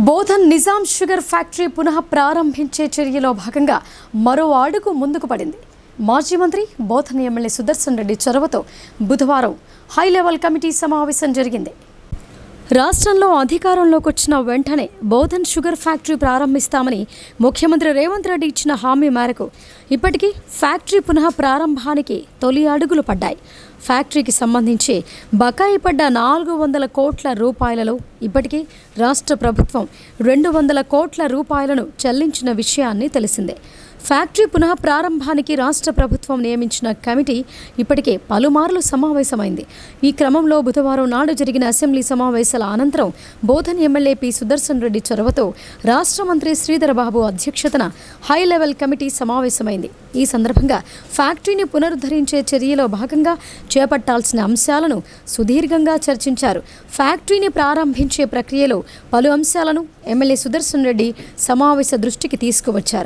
Bodhan Nizam sugar factory పునః ప్రారంభించే చర్యలో భాగంగా మరో అడుగు ముందుకు పడింది. మాజీ మంత్రి బోధన్ ఎమ్మెల్యే సుదర్శన్ రెడ్డి చొరవతో బుధవారం హై లెవెల్ కమిటీ సమావేశం జరిగింది. రాష్ట్రంలో అధికారంలోకి వచ్చిన వెంటనే బోధన్ షుగర్ ఫ్యాక్టరీ ప్రారంభిస్తామని ముఖ్యమంత్రి రేవంత్ రెడ్డి ఇచ్చిన హామీ మేరకు ఇప్పటికీ ఫ్యాక్టరీ పునః ప్రారంభానికి తొలి అడుగులు పడ్డాయి. ఫ్యాక్టరీకి సంబంధించి బకాయి పడ్డ 400 కోట్ల రూపాయలలో ఇప్పటికీ రాష్ట్ర ప్రభుత్వం 200 కోట్ల రూపాయలను చెల్లించిన విషయాన్ని తెలిసిందే. ఫ్యాక్టరీ పునః ప్రారంభానికి రాష్ట్ర ప్రభుత్వం నియమించిన కమిటీ ఇప్పటికే పలుమార్లు సమావేశమైంది. ఈ క్రమంలో బుధవారం నాడు జరిగిన అసెంబ్లీ సమావేశాల అనంతరం బోధన్ ఎమ్మెల్యే పి సుదర్శన్ రెడ్డి చొరవతో రాష్ట్ర మంత్రి శ్రీధర్ బాబు అధ్యక్షతన హై లెవెల్ కమిటీ సమావేశమైంది. ఈ సందర్భంగా ఫ్యాక్టరీని పునరుద్ధరించే చర్యలో భాగంగా చేపట్టాల్సిన అంశాలను సుదీర్ఘంగా చర్చించారు. ఫ్యాక్టరీని ప్రారంభించే ప్రక్రియలో పలు అంశాలను ఎమ్మెల్యే సుదర్శన్ రెడ్డి సమావేశ దృష్టికి తీసుకువచ్చారు.